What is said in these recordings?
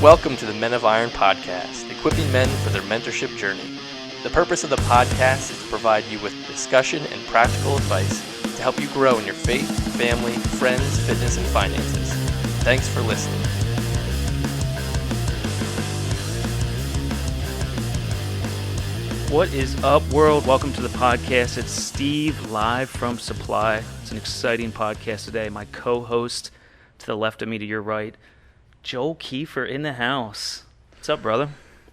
Welcome to the Men of Iron podcast, equipping men for their mentorship journey. The purpose of the podcast is to provide you with discussion and practical advice to help you grow in your faith, family, friends, fitness, and finances. Thanks for listening. What is up, world? Welcome to the podcast. It's Steve, live from Supply. It's an exciting podcast today. My co-host to the left of me, to your right, Joel Keefer in the house. What's up, brother?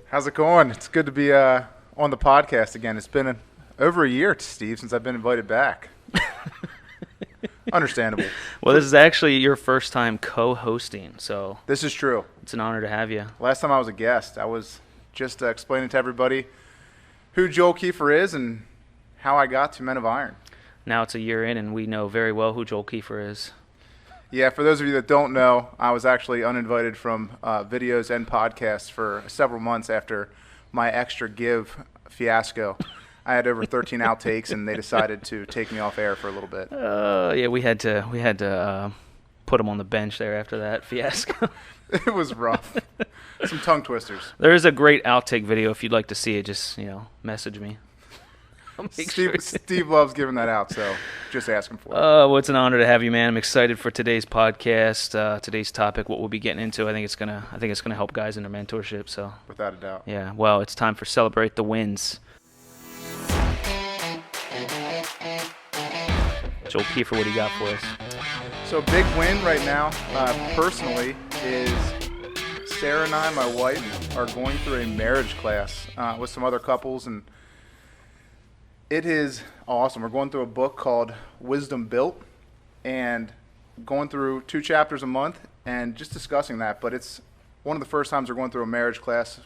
How's it going? It's good to be on the podcast again. It's been over a year, Steve, since I've been invited back. Understandable. Well, this is actually your first time co-hosting, so This is true. it's an honor to have you. Last time I was a guest, I was just explaining to everybody who Joel Keefer is and how I got to Men of Iron. Now it's a year in, and we know very well who Joel Keefer is. Yeah, for those of you that don't know, I was actually uninvited from videos and podcasts for several months after my extra give fiasco. I had over 13 outtakes, and they decided to take me off air for a little bit. Yeah, we had to put him on the bench there after that fiasco. It was rough. Some tongue twisters. There is a great outtake video. If you'd like to see it, just message me. Steve loves giving that out, so just ask him for it. Well, it's an honor to have you, man. I'm excited for today's podcast, today's topic, what we'll be getting into. I think it's gonna help guys in their mentorship. So, Without a doubt. yeah. Well, it's time for Celebrate the Wins. Joel Keefer, what do you got for us? So a big win right now, personally, is Sarah and I, my wife, are going through a marriage class with some other couples, and it is awesome. We're going through a book called Wisdom Built, and going through 2 chapters a month and just discussing that. But it's one of the first times we're going through a marriage class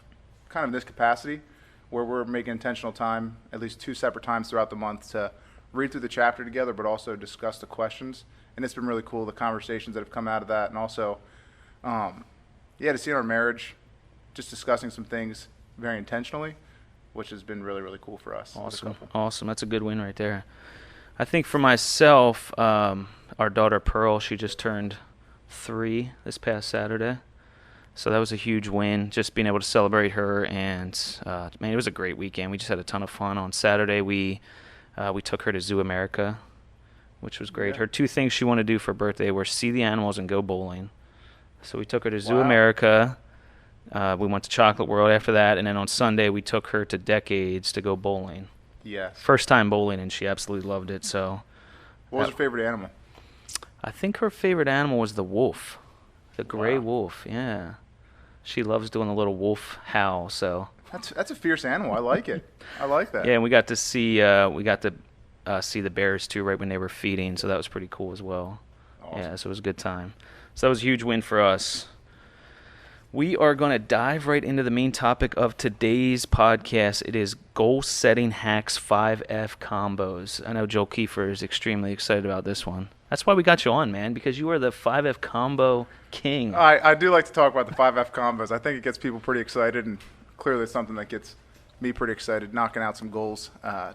kind of in this capacity, where we're making intentional time, at least 2 separate times throughout the month, to read through the chapter together, but also discuss the questions. And it's been really cool, the conversations that have come out of that, and also, to see our marriage, just discussing some things very intentionally, which has been really, really cool for us. Awesome. That's a good win right there. I think for myself, our daughter Pearl, she just turned 3 this past Saturday. So that was a huge win, just being able to celebrate her. And, man, it was a great weekend. We just had a ton of fun. On Saturday, we took her to Zoo America, which was great. Yeah. Her 2 things she wanted to do for her birthday were see the animals and go bowling. So we took her to Zoo Wow. America. We went to Chocolate World after that, and then on Sunday we took her to Decades to go bowling. Yes. First time bowling, and she absolutely loved it. So, What was your favorite animal? I think her favorite animal was the wolf, the gray Wow. wolf. Yeah, she loves doing the little wolf howl. So That's a fierce animal. I like it. I like that. yeah, and we got to see see the bears too right when they were feeding. So that was pretty cool as well. Awesome. Yeah, so it was a good time. So that was a huge win for us. We are going to dive right into the main topic of today's podcast. It is Goal Setting Hacks 5F Combos. I know Joel Keefer is extremely excited about this one. That's why we got you on, man, because you are the 5F Combo king. I do like to talk about the 5F combos. I think it gets people pretty excited, and clearly it's something that gets me pretty excited. Knocking out some goals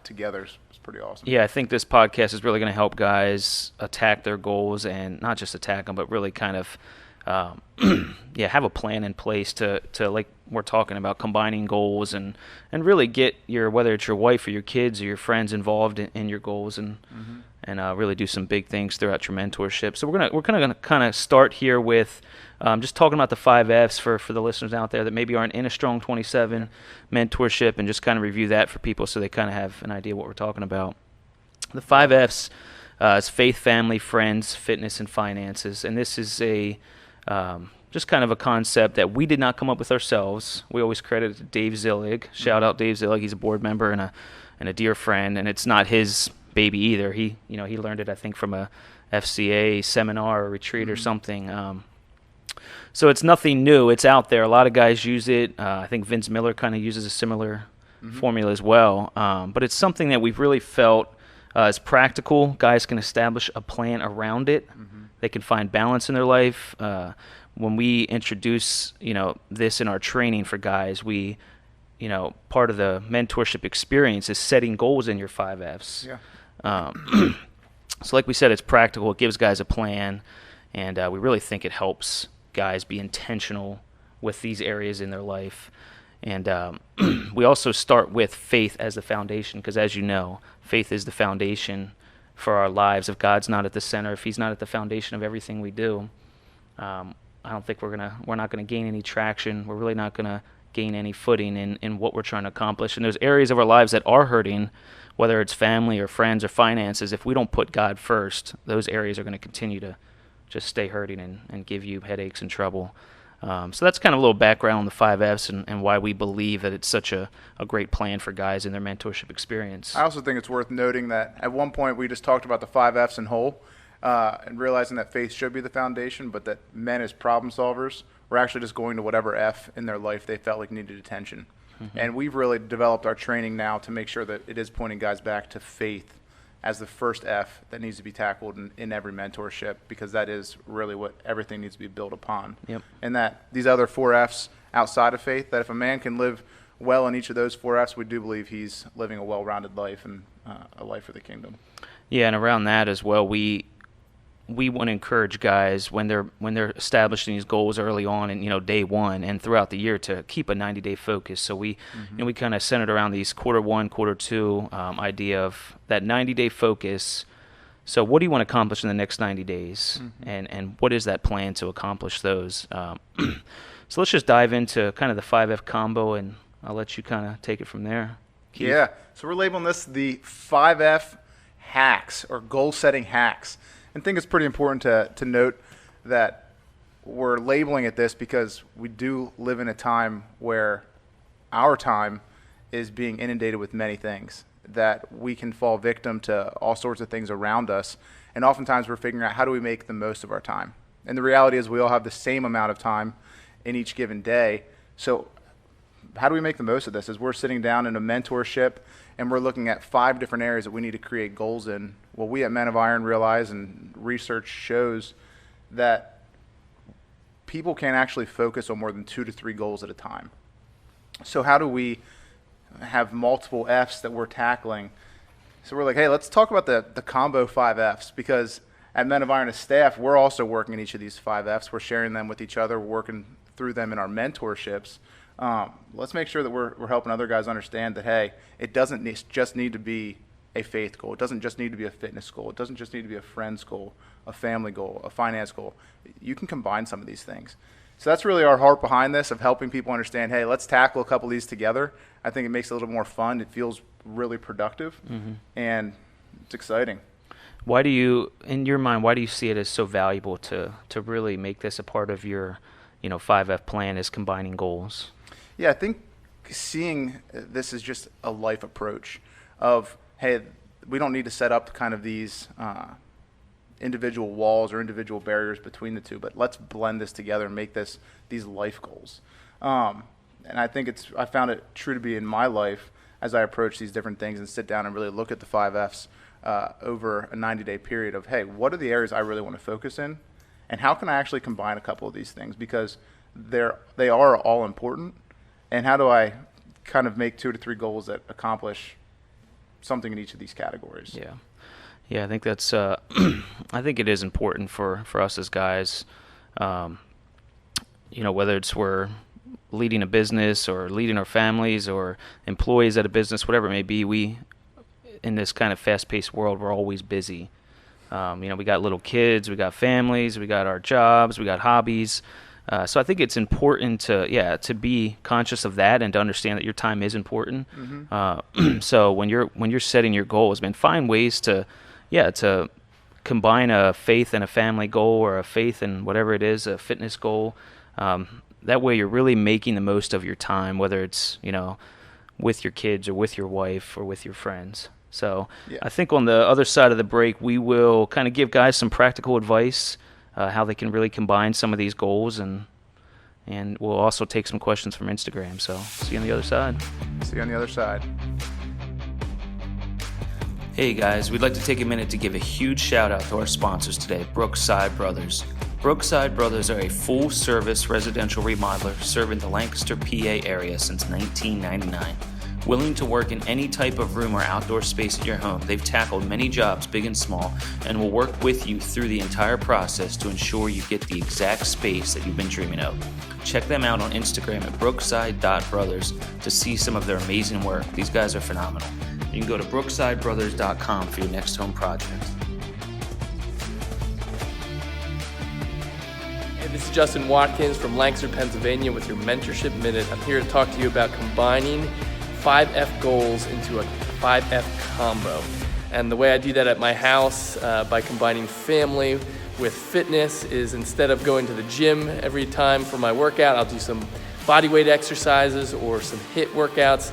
together is pretty awesome. Yeah, I think this podcast is really going to help guys attack their goals, and not just attack them, but really kind of have a plan in place to like we're talking about, combining goals and really get whether it's your wife or your kids or your friends involved in your goals and really do some big things throughout your mentorship. So we're gonna kind of start here with just talking about the 5Fs for the listeners out there that maybe aren't in a Strong 27 mentorship, and just kind of review that for people so they kind of have an idea what we're talking about. The 5Fs is faith, family, friends, fitness, and finances, and this is just kind of a concept that we did not come up with ourselves. We always credit it to Dave Zillig. Shout out Dave Zillig. He's a board member and a dear friend, and it's not his baby either. He learned it, I think, from a FCA seminar or retreat or something. So it's nothing new. It's out there. A lot of guys use it. I think Vince Miller kind of uses a similar formula as well. But it's something that we've really felt is practical. Guys can establish a plan around it. They can find balance in their life. When we introduce, this in our training for guys, we, part of the mentorship experience is setting goals in your 5Fs. Yeah. So like we said, it's practical. It gives guys a plan, and we really think it helps guys be intentional with these areas in their life. And we also start with faith as the foundation, because as you know, faith is the foundation for our lives. If God's not at the center, if he's not at the foundation of everything we do, I don't think we're not gonna gain any traction. We're really not gonna gain any footing in what we're trying to accomplish. And there's areas of our lives that are hurting, whether it's family or friends or finances. If we don't put God first, those areas are going to continue to just stay hurting and give you headaches and trouble. So that's kind of a little background on the 5 Fs and why we believe that it's such a great plan for guys in their mentorship experience. I also think it's worth noting that at one point we just talked about the 5 Fs in whole, and realizing that faith should be the foundation, but that men as problem solvers were actually just going to whatever F in their life they felt like needed attention. And we've really developed our training now to make sure that it is pointing guys back to faith as the first F that needs to be tackled in every mentorship, because that is really what everything needs to be built upon. Yep. And that these other 4 Fs outside of faith, that if a man can live well in each of those 4 Fs, we do believe he's living a well-rounded life and a life for the kingdom. Yeah, and around that as well, we want to encourage guys when they're establishing these goals early on and day one and throughout the year to keep a 90-day focus. So we we kind of centered around these quarter 1, quarter 2 idea of that 90-day focus. So what do you want to accomplish in the next 90 days, and what is that plan to accomplish those? So let's just dive into kind of the 5F combo, and I'll let you kind of take it from there. Keith? Yeah. So we're labeling this the 5F hacks, or goal-setting hacks. I think it's pretty important to note that we're labeling it this because we do live in a time where our time is being inundated with many things, that we can fall victim to all sorts of things around us. And oftentimes we're figuring out, how do we make the most of our time? And the reality is we all have the same amount of time in each given day. So how do we make the most of this? As we're sitting down in a mentorship and we're looking at 5 different areas that we need to create goals in, well, we at Men of Iron realize, and research shows, that people can't actually focus on more than 2 to 3 goals at a time. So how do we have multiple Fs that we're tackling? So we're like, hey, let's talk about the combo 5 Fs, because at Men of Iron as staff, we're also working in each of these 5 Fs. We're sharing them with each other. We're working through them in our mentorships. Let's make sure that we're helping other guys understand that, hey, it doesn't just need to be a faith goal. It doesn't just need to be a fitness goal. It doesn't just need to be a friend's goal, a family goal, a finance goal. You can combine some of these things. So that's really our heart behind this, of helping people understand, hey, let's tackle a couple of these together. I think it makes it a little more fun. It feels really productive, and it's exciting. Why do you, in your mind, why do you see it as so valuable to really make this a part of your 5F plan, is combining goals? Yeah, I think seeing this as just a life approach of, hey, we don't need to set up kind of these individual walls or individual barriers between the two, but let's blend this together and make these life goals. And I think I found it true to be in my life as I approach these different things and sit down and really look at the 5 Fs over a 90-day period of, hey, what are the areas I really want to focus in, and how can I actually combine a couple of these things, because they are all important. And how do I kind of make 2 to 3 goals that accomplish something in each of these categories? Yeah, I think that's I think it is important for us as guys, whether it's we're leading a business or leading our families or employees at a business, whatever it may be. We, in this kind of fast-paced world, we're always busy. We got little kids, we got families, we got our jobs, we got hobbies. So I think it's important to be conscious of that and to understand that your time is important. So when you're setting your goals, man, find ways to combine a faith and a family goal, or a faith and whatever it is, a fitness goal. That way you're really making the most of your time, whether it's with your kids or with your wife or with your friends. So I think on the other side of the break, we will kind of give guys some practical advice, how they can really combine some of these goals, and we'll also take some questions from Instagram. So see you on the other side. See you on the other side. Hey guys, we'd like to take a minute to give a huge shout out to our sponsors today, Brookside Brothers. Brookside Brothers are a full-service residential remodeler serving the Lancaster, PA area since 1999. Willing to work in any type of room or outdoor space at your home, they've tackled many jobs, big and small, and will work with you through the entire process to ensure you get the exact space that you've been dreaming of. Check them out on Instagram at brookside.brothers to see some of their amazing work. These guys are phenomenal. You can go to brooksidebrothers.com for your next home project. Hey, this is Justin Watkins from Lancaster, Pennsylvania with your Mentorship Minute. I'm here to talk to you about combining 5F goals into a 5F combo. And the way I do that at my house by combining family with fitness is instead of going to the gym every time for my workout, I'll do some body weight exercises or some HIIT workouts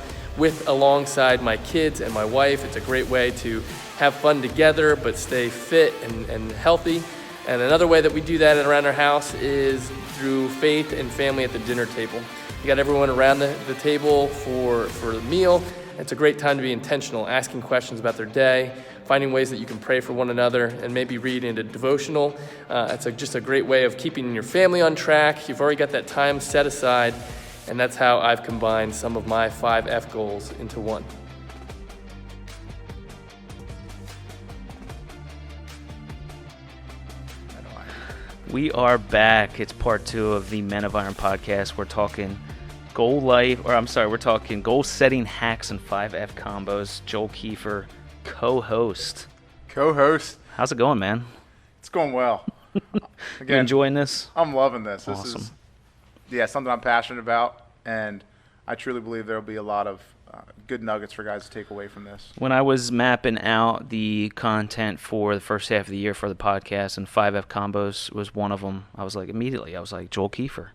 alongside my kids and my wife. It's a great way to have fun together but stay fit and healthy. And another way that we do that around our house is through faith and family at the dinner table. You got everyone around the table for the meal. It's a great time to be intentional, asking questions about their day, finding ways that you can pray for one another, and maybe read into devotional. It's just a great way of keeping your family on track. You've already got that time set aside, and that's how I've combined some of my 5F goals into one. We are back. It's part 2 of the Men of Iron podcast. We're talking we're talking goal setting hacks and 5F combos. Joel Keefer, co-host. How's it going, man? It's going well. You enjoying this? I'm loving this. Awesome. This is something I'm passionate about, and I truly believe there'll be a lot of good nuggets for guys to take away from this. When I was mapping out the content for the first half of the year for the podcast, and 5F combos was one of them, I was like, Joel Keefer,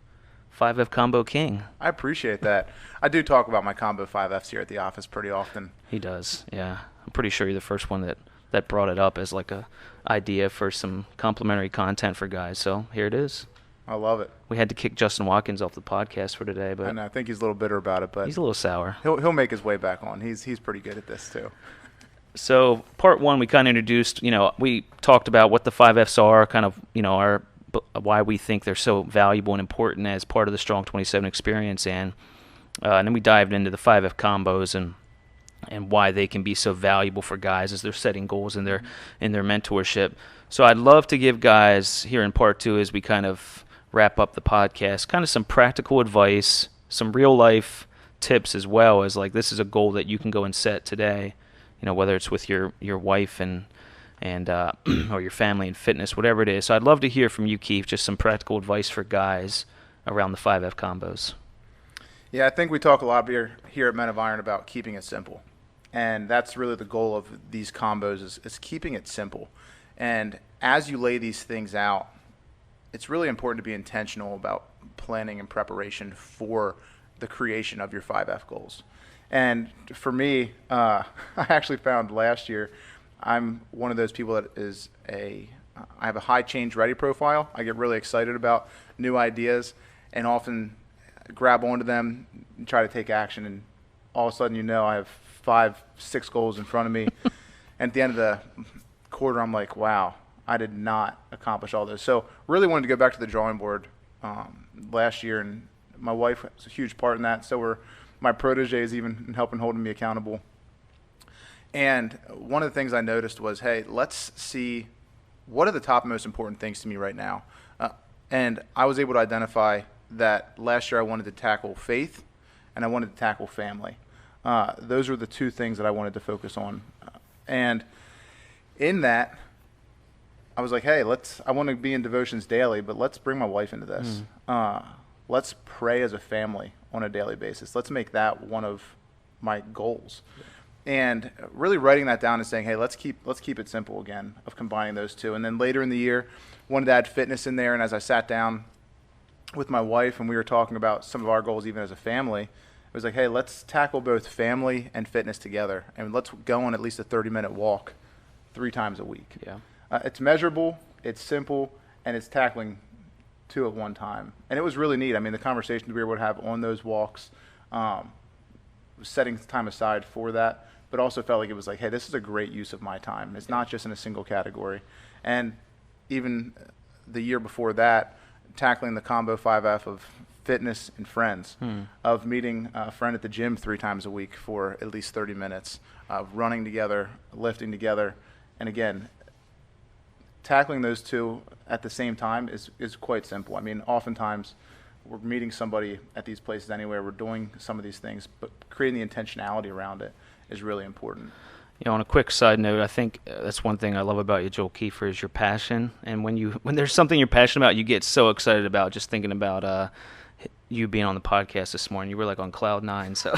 5F combo king. I appreciate that. I do talk about my combo 5Fs here at the office pretty often. He does, yeah. I'm pretty sure you're the first one that brought it up as like a idea for some complimentary content for guys. So here it is. I love it. We had to kick Justin Watkins off the podcast for today, but I think he's a little bitter about it, but he's a little sour. He'll make his way back on. He's pretty good at this too. So part 1, we kind of introduced, we talked about what the 5Fs are, kind of, why we think they're so valuable and important as part of the Strong 27 experience, and then we dived into the 5F combos and why they can be so valuable for guys as they're setting goals in their mentorship. So I'd love to give guys here in part 2, as we kind of wrap up the podcast, kind of some practical advice, some real life tips, as well as like, this is a goal that you can go and set today, whether it's with your wife and or your family and fitness, whatever it is. So I'd love to hear from you, Keith, just some practical advice for guys around the 5F combos. Yeah, I think we talk a lot here at Men of Iron about keeping it simple. And that's really the goal of these combos is keeping it simple. And as you lay these things out, it's really important to be intentional about planning and preparation for the creation of your 5F goals. And for me, I actually found last year, I'm one of those people that I have a high change ready profile. I get really excited about new ideas and often grab onto them and try to take action. And all of a sudden, I have 5-6 goals in front of me. And at the end of the quarter, I'm like, wow, I did not accomplish all this. So really wanted to go back to the drawing board last year. And my wife was a huge part in that. So were my proteges, even in helping holding me accountable. And one of the things I noticed was, hey, let's see what are the top most important things to me right now. And I was able to identify that last year I wanted to tackle faith and I wanted to tackle family. Those were the 2 things that I wanted to focus on. And in that, I was like, hey, I want to be in devotions daily, but let's bring my wife into this. Let's pray as a family on a daily basis. Let's make that one of my goals. And really writing that down and saying, hey, let's keep it simple again, of combining those 2. And then later in the year, wanted to add fitness in there. And as I sat down with my wife and we were talking about some of our goals even as a family, it was like, hey, let's tackle both family and fitness together. And let's go on at least a 30-minute walk 3 times a week. Yeah. It's measurable, it's simple, and it's tackling 2 at one time. And it was really neat. I mean, the conversations we were able to have on those walks, setting time aside for that, but also felt like it was like, hey, this is a great use of my time. It's not just in a single category. And even the year before that, tackling the combo 5F of fitness and friends, of meeting a friend at the gym 3 times a week for at least 30 minutes, of running together, lifting together. And again, tackling those two at the same time is quite simple. I mean, oftentimes we're meeting somebody at these places anywhere, we're doing some of these things, but creating the intentionality around it is really important. You know, on a quick side note, I think that's one thing I love about you, Joel Keefer, is your passion. And when there's something you're passionate about, you get so excited about. Just thinking about you being on the podcast this morning, you were like on cloud 9. So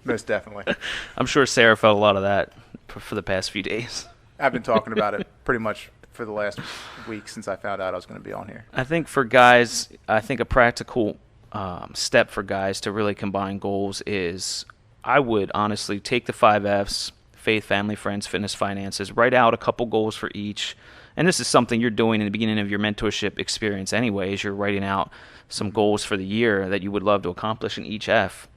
Most definitely. I'm sure Sarah felt a lot of that for the past few days. I've been talking about it pretty much for the last week since I found out I was going to be on here. I think for guys, a practical step for guys to really combine goals is, I would honestly take the 5 Fs, faith, family, friends, fitness, finances, write out a couple goals for each. And this is something you're doing in the beginning of your mentorship experience anyways. You're writing out some goals for the year that you would love to accomplish in each F.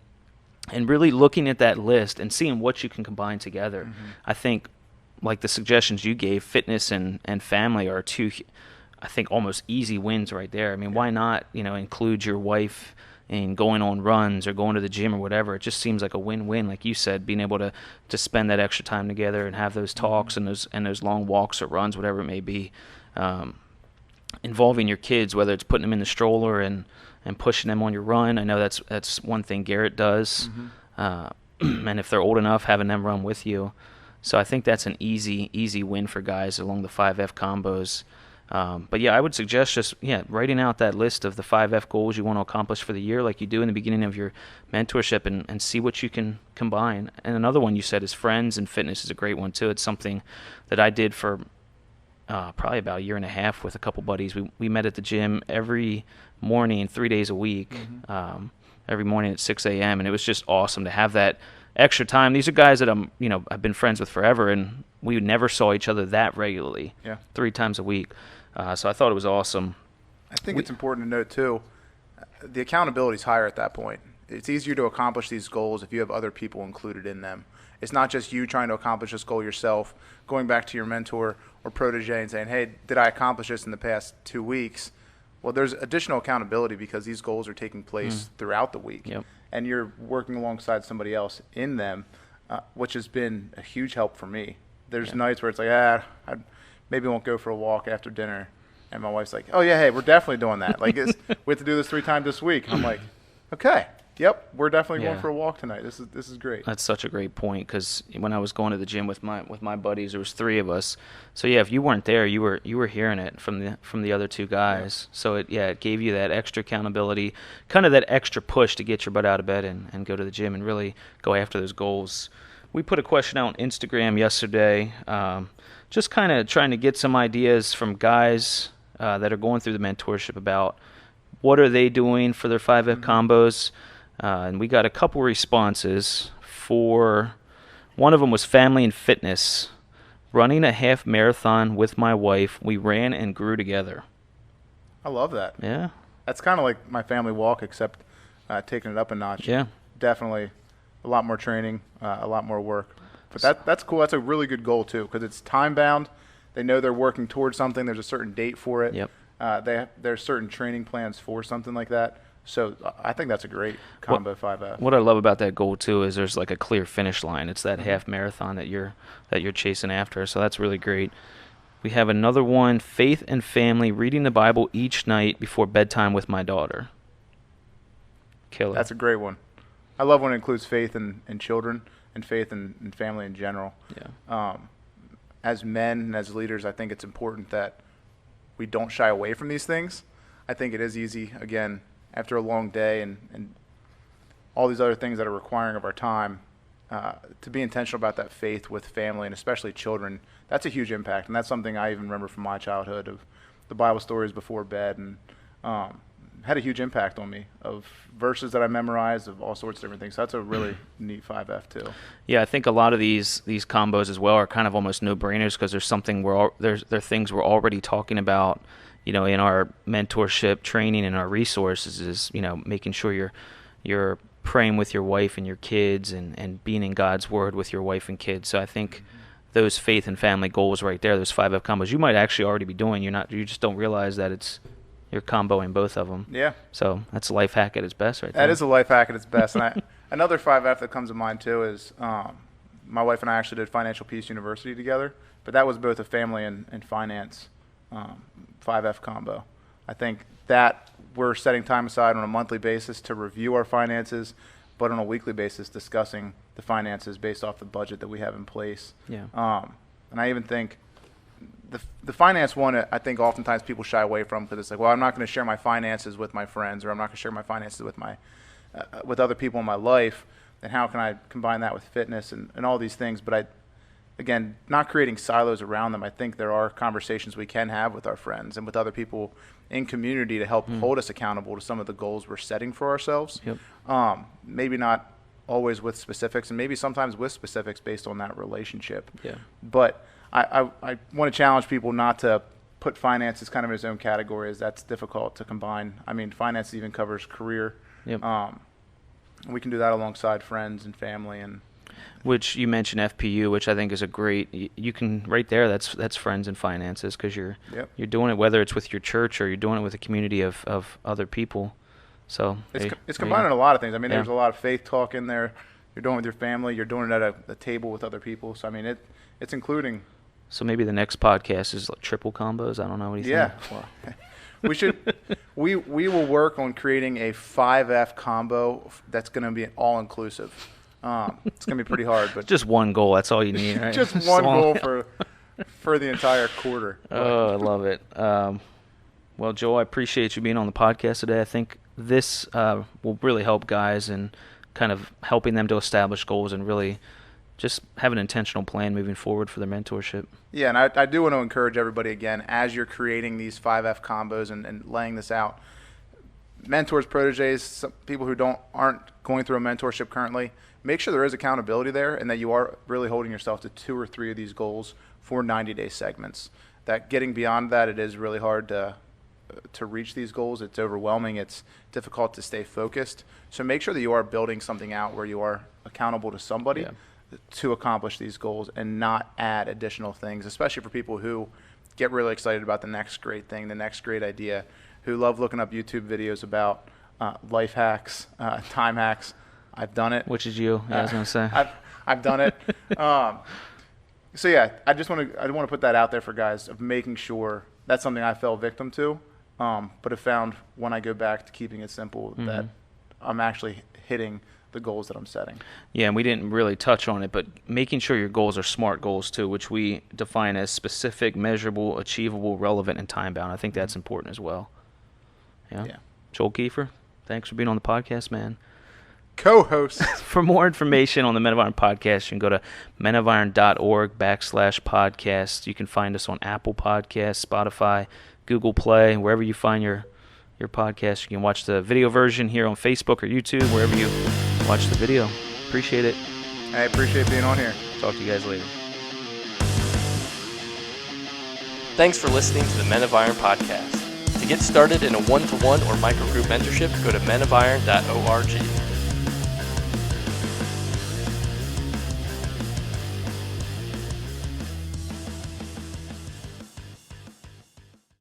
And really looking at that list and seeing what you can combine together. I think, like the suggestions you gave, fitness and family are 2, I think, almost easy wins right there. I mean, why not, include your wife in going on runs or going to the gym or whatever? It just seems like a win-win, like you said, being able to spend that extra time together and have those talks and those long walks or runs, whatever it may be. Involving your kids, whether it's putting them in the stroller and pushing them on your run. I know that's one thing Garrett does. And if they're old enough, having them run with you. So I think that's an easy win for guys along the 5F combos. But yeah, I would suggest just writing out that list of the 5F goals you want to accomplish for the year, like you do in the beginning of your mentorship, and see what you can combine. And another one you said is friends, and fitness is a great one too. It's something that I did for probably about a year and a half with a couple buddies. We met at the gym every morning, 3 days a week, every morning at 6 a.m. And it was just awesome to have that extra time. These are guys that I've been friends with forever, and we never saw each other that regularly, 3 times a week. So I thought it was awesome. I think it's important to note too, the accountability is higher at that point. It's easier to accomplish these goals if you have other people included in them. It's not just you trying to accomplish this goal yourself, going back to your mentor or protege and saying, hey, did I accomplish this in the past 2 weeks? Well, there's additional accountability because these goals are taking place throughout the week. And you're working alongside somebody else in them, which has been a huge help for me. There's nights where it's like, I maybe won't go for a walk after dinner. And my wife's like, oh, yeah, hey, we're definitely doing that. Like, we have to do this 3 times this week. I'm like, okay. Yep, we're definitely going for a walk tonight. This is great. That's such a great point, because when I was going to the gym with my buddies, there was 3 of us. So yeah, if you weren't there, you were hearing it from the other 2 guys. So it gave you that extra accountability, kind of that extra push to get your butt out of bed and go to the gym and really go after those goals. We put a question out on Instagram yesterday, just kind of trying to get some ideas from guys that are going through the mentorship about what are they doing for their 5F combos. And we got a couple responses. For one of them was family and fitness. Running a half marathon with my wife, we ran and grew together. I love that. Yeah. That's kind of like my family walk, except taking it up a notch. Yeah. Definitely a lot more training, a lot more work. But that's cool. That's a really good goal, too, because it's time-bound. They know they're working towards something. There's a certain date for it. Yep. There's certain training plans for something like that. So I think that's a great combo 5F. What I love about that goal too is there's like a clear finish line. It's that half marathon that you're chasing after. So that's really great. We have another one: faith and family, reading the Bible each night before bedtime with my daughter. Killer. That's a great one. I love when it includes faith in children and faith in family in general. Yeah. As men and as leaders, I think it's important that we don't shy away from these things. I think it is easy, again, after a long day and all these other things that are requiring of our time, to be intentional about that faith with family and especially children. That's a huge impact, and that's something I even remember from my childhood, of the Bible stories before bed, and had a huge impact on me, of verses that I memorized, of all sorts of different things. So that's a really neat 5F too. Yeah, I think a lot of these combos as well are kind of almost no-brainers, because there's something there's things we're already talking about, in our mentorship training and our resources, is, making sure you're praying with your wife and your kids and being in God's word with your wife and kids. So I think those faith and family goals right there, those 5F combos, you might actually already be doing. You just don't realize that it's you're comboing both of them. Yeah. So that's a life hack at its best right there. That is a life hack at its best. And another 5F that comes to mind too is my wife and I actually did Financial Peace University together, but that was both a family and finance 5F combo. I think that we're setting time aside on a monthly basis to review our finances, but on a weekly basis discussing the finances based off the budget that we have in place. Yeah. And I even think the finance one, I think oftentimes people shy away from because it's like, well, I'm not going to share my finances with my friends, or I'm not going to share my finances with with other people in my life. And how can I combine that with fitness and all these things? But again, not creating silos around them. I think there are conversations we can have with our friends and with other people in community to help hold us accountable to some of the goals we're setting for ourselves. Yep. Maybe not always with specifics, and maybe sometimes with specifics based on that relationship. Yeah. But I want to challenge people not to put finances kind of in its own category, as that's difficult to combine. I mean, finance even covers career. Yep. We can do that alongside friends and family. And which you mentioned FPU, which I think is a great. You can right there. That's friends and finances, because you're doing it whether it's with your church or you're doing it with a community of other people. So it's combining a lot of things. I mean, there's a lot of faith talk in there. You're doing it with your family. You're doing it at a table with other people. So I mean, it's including. So maybe the next podcast is like triple combos. I don't know what do you think. Well, we should. We will work on creating a 5F combo that's going to be all inclusive. It's going to be pretty hard, but just one goal. That's all you need, right? just one goal for the entire quarter. Oh, I love it. Well, Joel, I appreciate you being on the podcast today. I think this will really help guys in kind of helping them to establish goals and really just have an intentional plan moving forward for their mentorship. Yeah, and I do want to encourage everybody, again, as you're creating these 5F combos and laying this out, mentors, proteges, some people who aren't going through a mentorship currently, make sure there is accountability there and that you are really holding yourself to 2 or 3 of these goals for 90-day segments. That getting beyond that, it is really hard to reach these goals. It's overwhelming. It's difficult to stay focused. So make sure that you are building something out where you are accountable to somebody to accomplish these goals and not add additional things, especially for people who get really excited about the next great thing, the next great idea, who love looking up YouTube videos about life hacks, time hacks. I've done it. Which is you, I was going to say. I've done it. So yeah, I want to put that out there for guys, of making sure that's something I fell victim to, but have found when I go back to keeping it simple that I'm actually hitting the goals that I'm setting. Yeah, and we didn't really touch on it, but making sure your goals are SMART goals too, which we define as specific, measurable, achievable, relevant, and time-bound. I think that's important as well. Yeah. Joel Keefer, thanks for being on the podcast, man. Co-host. For more information on the Men of Iron podcast, you can go to menofIron.org/podcast. You can find us on Apple Podcasts, Spotify, Google Play, wherever you find your podcast. You can watch the video version here on Facebook or YouTube, wherever you watch the video. Appreciate it. I appreciate being on here. Talk to you guys later. Thanks for listening to the Men of Iron podcast. To get started in a one-to-one or microgroup mentorship, go to menofiron.org.